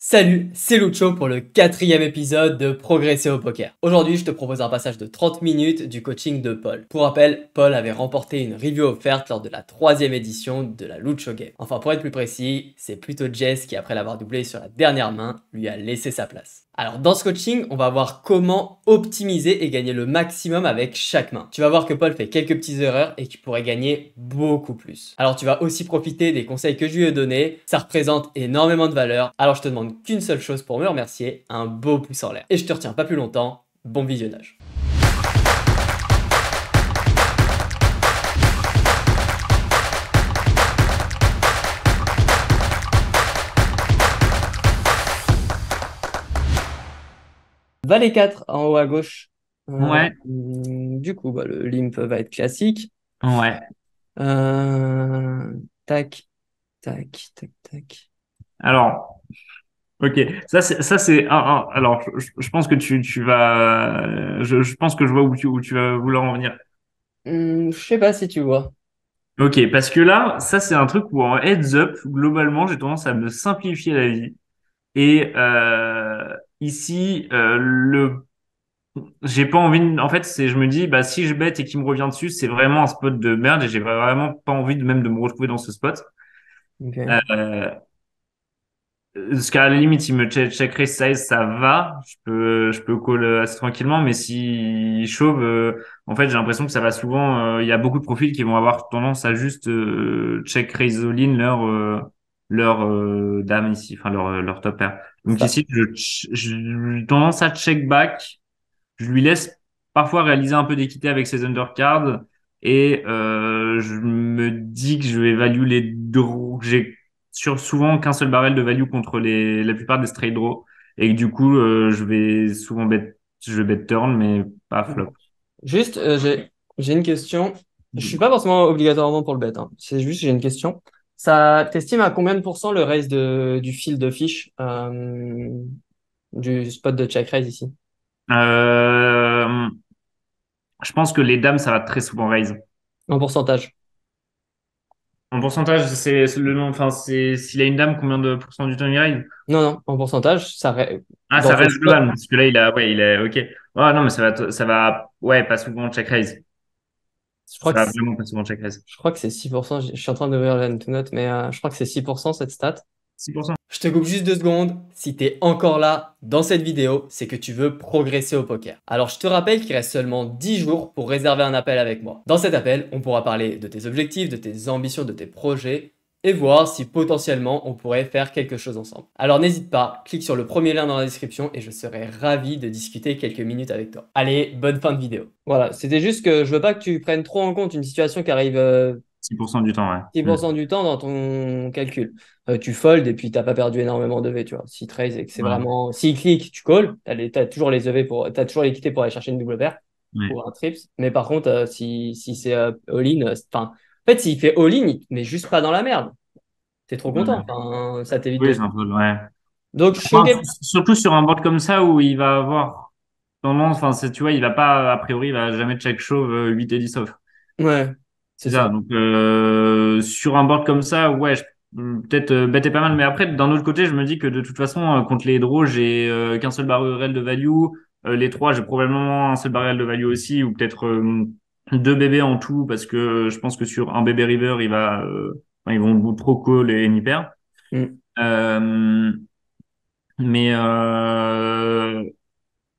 Salut, c'est Lucho pour le 4e épisode de Progresser au poker. Aujourd'hui, je te propose un passage de 30 minutes du coaching de Paul. Pour rappel, Paul avait remporté une review offerte lors de la 3e édition de la Lucho Game. Enfin, pour être plus précis, c'est plutôt Jess qui, après l'avoir doublé sur la dernière main, lui a laissé sa place. Alors dans ce coaching, on va voir comment optimiser et gagner le maximum avec chaque main. Tu vas voir que Paul fait quelques petites erreurs et qu'il pourrait gagner beaucoup plus. Alors tu vas aussi profiter des conseils que je lui ai donnés, ça représente énormément de valeur. Alors je te demande qu'une seule chose pour me remercier, un beau pouce en l'air. Et je te retiens pas plus longtemps, bon visionnage. Valet 4 en haut à gauche. Ouais, Du coup, le limp va être classique. ouais. Euh, Tac, tac, tac, tac. Alors, ok. Alors, je pense que tu vas. Je pense que je vois où tu vas vouloir en venir. Je sais pas si tu vois. Ok, parce que là, ça, c'est un truc où en heads up, globalement, j'ai tendance à me simplifier la vie. Et ici, j'ai pas envie. En fait, je me dis, bah, si je bête et qu'il me revient dessus, c'est vraiment un spot de merde et j'ai vraiment pas envie même de me retrouver dans ce spot. Ok. Euh, Parce qu'à la limite, il me check raise size, ça va. Je peux call assez tranquillement, mais si chauve, en fait, j'ai l'impression que ça va souvent, il y a beaucoup de profils qui vont avoir tendance à juste check raise all in leur dame ici, enfin leur top pair. Donc Ça. ici, j'ai tendance à check back. Je lui laisse parfois réaliser un peu d'équité avec ses undercards et je me dis que je vais value les draws. J'ai souvent qu'un seul barrel de value contre la plupart des straight draws et que du coup je vais souvent je vais bet turn mais pas flop. Juste, j'ai une question. Je suis pas forcément obligatoirement pour le bet, hein. C'est juste, j'ai une question. Ça, t'estimes à combien de pourcents le raise du fil de fiche du spot de check raise ici? Euh, je pense que les dames ça va très souvent raise. En pourcentage. En pourcentage, c'est le nom, enfin c'est s'il a une dame, combien de pourcents du temps il raise? Non, non, en pourcentage, Ah, dans ça ce reste spot. global, parce que là, il est, ok. Ouais, non, mais ouais, pas souvent check raise. Je crois Ça que va c'est, vraiment pas souvent check raise. je crois que c'est 6%. Je suis en train d'ouvrir la note, mais je crois que c'est 6% cette stat. 6%. Je te coupe juste 2 secondes. Si t'es encore là dans cette vidéo, c'est que tu veux progresser au poker. Alors je te rappelle qu'il reste seulement 10 jours pour réserver un appel avec moi. Dans cet appel, on pourra parler de tes objectifs, de tes ambitions, de tes projets et voir si potentiellement on pourrait faire quelque chose ensemble. Alors n'hésite pas, clique sur le premier lien dans la description et je serai ravi de discuter quelques minutes avec toi. Allez, bonne fin de vidéo. Voilà, c'était juste que je veux pas que tu prennes trop en compte une situation qui arrive 6% du temps, ouais. 10% du temps dans ton calcul. Tu fold et puis t'as pas perdu énormément de V, tu vois. Si trade et que c'est Ouais, vraiment. S'il clique, tu call, t'as toujours les EV t'as toujours l'équité pour aller chercher une double paire ouais, ou un trips. Mais par contre, si c'est all-in, enfin, en fait, s'il fait all-in, il te met juste pas dans la merde. T'es trop content. ouais. Enfin, ça t'évite Oui, de. c'est un peu, ouais. Donc, je suis Enfin, OK. surtout sur un board comme ça où il va avoir tendance, enfin, tu vois, il va pas, a priori, il va jamais check shove 8 et 10 off. Ouais, c'est C'est ça. ça. Donc, sur un board comme ça, ouais, peut-être bet est pas mal. Mais après, d'un autre côté, je me dis que de toute façon, contre les draws, j'ai qu'un seul barrel de value. Les trois, j'ai probablement un seul barrel de value aussi, ou peut-être deux bébés en tout, parce que je pense que sur un bébé river, enfin, ils vont bout trop call et any pair. Mm. Euh, mais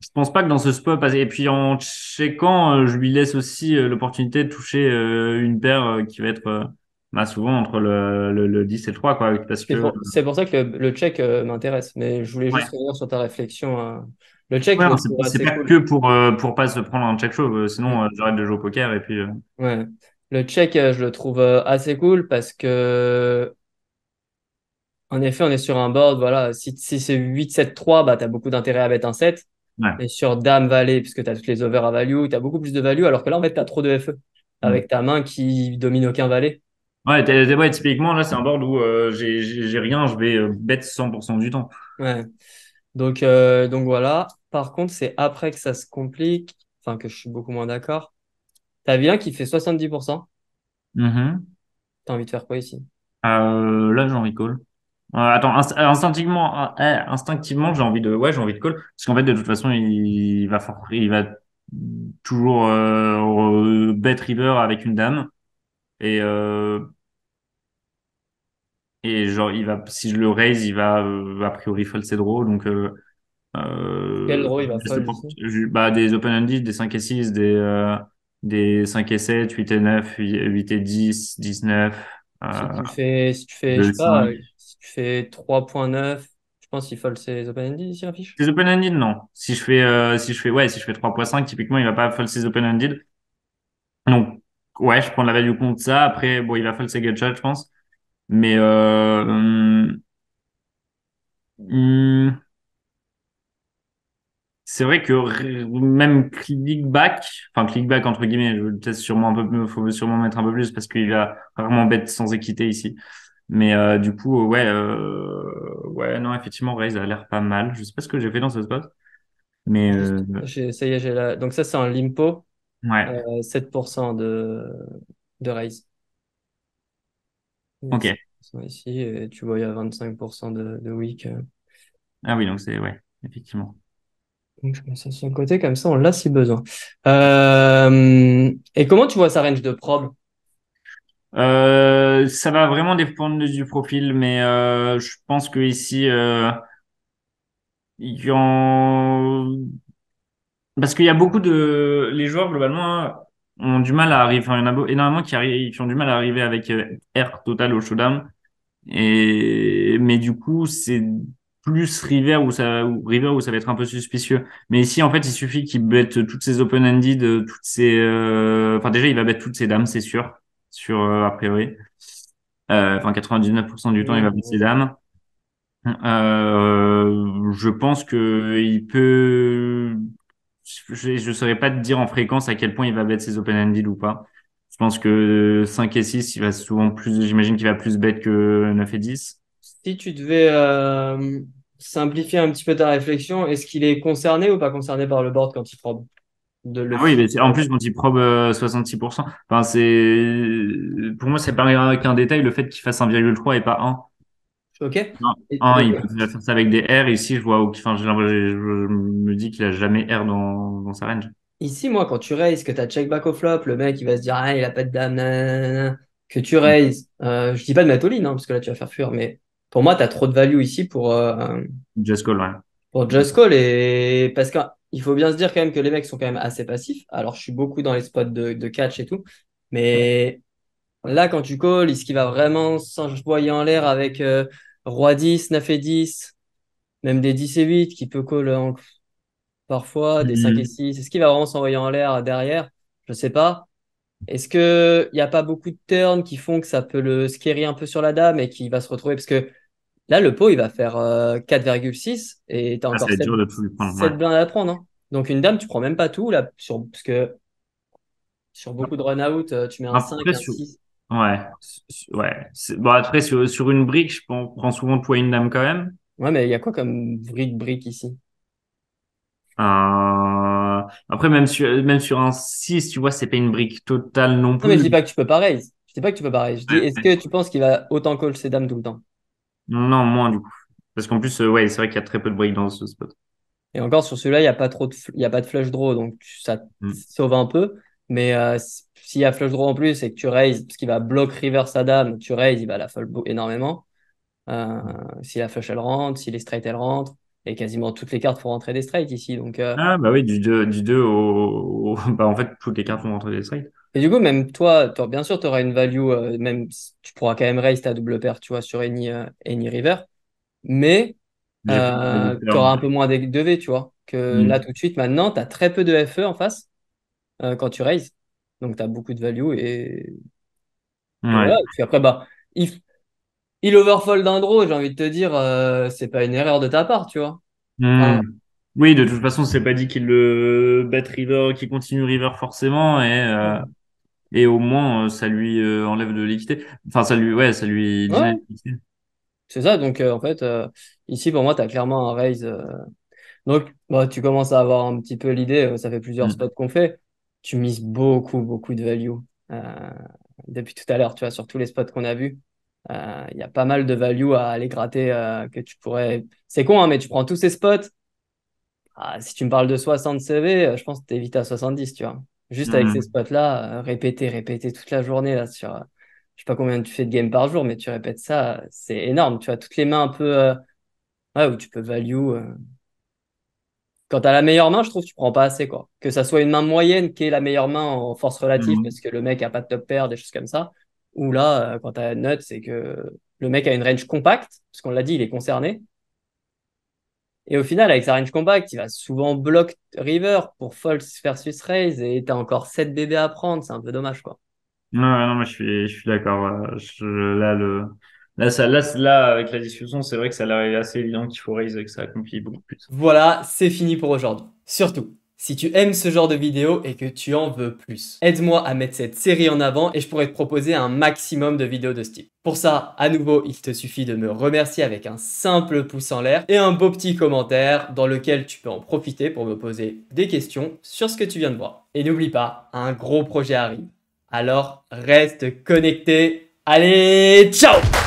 je pense pas que dans ce spot, et puis en checkant, je lui laisse aussi l'opportunité de toucher une paire qui va être bah, souvent entre le 10 et le 3, quoi, parce que C'est pour ça que le check m'intéresse. Mais je voulais juste ouais, revenir sur ta réflexion. Le check, je ouais, le non, trouve c'est assez pas cool. que pour pas se prendre un check shove, Mm. sinon j'arrête de jouer au poker et puis Ouais. Le check, je le trouve assez cool parce que, en effet, on est sur un board. Voilà, si c'est 8-7-3, bah, tu as beaucoup d'intérêt à mettre un 7. ouais. Et sur Dame Valet, puisque tu as toutes les overs à value, tu as beaucoup plus de value. Alors que là, en fait, tu as trop de FE Mm. avec ta main qui domine aucun valet. Ouais, ouais, typiquement là c'est un board où j'ai rien, je vais bet 100% du temps. Ouais. Donc voilà. Par contre, c'est après que ça se complique. Enfin, que je suis beaucoup moins d'accord. T'as bien qui fait 70%. Mhm. T'as envie de faire quoi ici? Là j'en recall. Attends, instinctivement, j'ai envie de call, parce qu'en fait, de toute façon, il va toujours bet river avec une dame, et genre, si je le raise, il va a priori fold ses draws, donc Quel draw il va fold ici? bah, des open-ended, des 5 et 6, des 5 et 7, 8 et 9, 8 et 10, 19, euh, Si tu fais, je 2 et sais pas, 5. si tu fais 3,9, je pense qu'il fold ses open-ended ici, affiche. Des open-ended, non. Si je fais 3.5, typiquement, il va pas fold ses open-ended. Donc, ouais, je prends la value contre ça. Après, bon, il va fold ses gut shots, je pense. Mais, hum, c'est vrai que même click back entre guillemets, je teste sûrement un peu plus, faut sûrement mettre un peu plus parce qu'il va rarement bet sans équité ici. Mais du coup, ouais, non, effectivement, Raise a l'air pas mal. Je sais pas ce que j'ai fait dans ce spot, mais Ça y est, j'ai la... Donc ça, c'est un limpo, ouais, 7% de raise. Il y a ok. 7% ici, et tu vois, il y a 25% de weak. Ah oui, donc c'est ouais, effectivement. Donc je mets ça sur le côté, comme ça, on l'a si besoin. Et comment tu vois sa range de prob? Ça va vraiment dépendre du profil, mais je pense que ici, il y en... parce qu'il y a beaucoup de les joueurs globalement ont du mal à arriver. Enfin, il y en a énormément qui ont du mal à arriver avec R total au showdown. Et mais du coup, c'est plus River où ça va être un peu suspicieux. Mais ici, en fait, il suffit qu'il bête toutes ses open-ended, enfin déjà, il va bet toutes ses dames, c'est sûr, a priori. Enfin, 99% du temps, il va bet ses dames. Je pense que il peut. Je saurais pas te dire en fréquence à quel point il va bet ses open-ended ou pas. Je pense que 5 et 6 il va souvent plus, j'imagine qu'il va plus bet que 9 et 10. Si tu devais simplifier un petit peu ta réflexion, est-ce qu'il est concerné ou pas concerné par le board quand il probe de le Ah oui, mais flip? en plus, quand il probe 66%, enfin, pour moi, c'est pas qu'un détail, le fait qu'il fasse 1,3 et pas 1. Ok? Non, Et- 1, ok. il peut déjà faire ça avec des R, et ici, je vois, enfin, je me dis qu'il a jamais R dans sa range. Ici, moi, quand tu raises, que tu as check back au flop, le mec, il va se dire, ah, il a pas de dame, nanana, que tu raises. Je dis pas de mettre all-in, hein, parce que là, tu vas faire fuir, mais pour moi, tu as trop de value ici Just call, ouais. pour just call. Et parce qu'il faut bien se dire quand même que les mecs sont quand même assez passifs. Alors, je suis beaucoup dans les spots de catch et tout. Mais là, quand tu call, est-ce qu'il va vraiment s'envoyer en l'air avec roi 10, 9 et 10, même des 10 et 8 qui peut call parfois, des 5 et Mhm. 6. Est-ce qu'il va vraiment s'envoyer en l'air derrière? Je sais pas. Est-ce que il n'y a pas beaucoup de turns qui font que ça peut le scary un peu sur la dame et qu'il va se retrouver? Parce que là, le pot, il va faire 4,6 et tu as Ah, ça encore va être 7 dur de tout lui prendre, ouais. 7 blindes à prendre, hein. Donc une dame, tu prends même pas tout là, parce que sur beaucoup de run-out, tu mets un 5, Après, un 6. ouais, ouais. Bon, après, sur une brique, prends souvent toi une dame quand même. Ouais, mais il y a quoi comme brick ici? Après, même sur un 6 tu vois, c'est pas une brique totale non Non, mais je plus. dis pas que tu peux pas raise. Je dis pas que tu peux pas raise. Je dis, Ouais, est-ce ouais. que tu penses qu'il va autant call ses dames tout le temps? Non, moins du coup. Parce qu'en plus, ouais, c'est vrai qu'il y a très peu de briques dans ce spot. Et encore sur celui-là, il n'y a pas trop il y a pas de flush draw, donc ça te Mm. sauve un peu. Mais s'il y a flush draw en plus et que tu raises, parce qu'il va block river sa dame, tu raises, il va la fold énormément. Euh, si la flush elle rentre, si les straight elle rentre, et quasiment toutes les cartes font rentrer des straight ici. Donc, Ah, bah oui, du 2 bah, en fait, toutes les cartes vont rentrer des straight. et du coup, même toi, bien sûr, tu auras une value, même tu pourras quand même raise ta double paire, tu vois, sur any river, mais J'ai plus de tu auras un turn. peu moins de V, tu vois. Que là, Mm. tout de suite, maintenant, tu as très peu de FE en face quand tu raises. Donc, tu as beaucoup de value et voilà. Ouais. Et puis après, bah, il overfold d'un draw, j'ai envie de te dire, c'est pas une erreur de ta part, tu vois. Mm. Enfin, Oui, de toute façon, c'est pas dit qu'il le bet river, qu'il continue river forcément, et au moins, ça lui enlève de l'équité. Enfin, ça lui ouais, deny l'équité. c'est ça. Donc, en fait, ici, pour moi, tu as clairement un raise. Donc, bah, tu commences à avoir un petit peu l'idée. Ça fait plusieurs Mm. spots qu'on fait. Tu mises beaucoup, beaucoup de value euh, depuis tout à l'heure, tu vois, sur tous les spots qu'on a vus. Il y a pas mal de value à aller gratter que tu pourrais. C'est con, hein, mais tu prends tous ces spots. Ah, si tu me parles de 60 CV, je pense que tu es vite à 70, tu vois. Juste avec ces Hmm. spots-là, répéter toute la journée là, sur. Je sais pas combien tu fais de games par jour, mais tu répètes ça, c'est énorme. Tu vois, toutes les mains un peu. Ouais, où tu peux value. Quand tu as la meilleure main, je trouve que tu prends pas assez, quoi. Que ça soit une main moyenne qui est la meilleure main en force relative Hmm. parce que le mec a pas de top pair, des choses comme ça. Ou là, quand tu as nut, c'est que le mec a une range compacte, parce qu'on l'a dit, il est concerné. Et au final, avec sa range compacte, il va souvent block river pour fold versus raise et t'as encore 7 bébés à prendre. C'est un peu dommage, quoi. Ouais, non, moi je suis d'accord. Voilà. Là, avec la discussion, c'est vrai que ça a l'air assez évident qu'il faut raise et que ça accomplit beaucoup plus. Voilà, c'est fini pour aujourd'hui. Surtout, si tu aimes ce genre de vidéo et que tu en veux plus, aide-moi à mettre cette série en avant et je pourrais te proposer un maximum de vidéos de ce type. Pour ça, à nouveau, il te suffit de me remercier avec un simple pouce en l'air et un beau petit commentaire dans lequel tu peux en profiter pour me poser des questions sur ce que tu viens de voir. Et n'oublie pas, un gros projet arrive. Alors, reste connecté. Allez, ciao!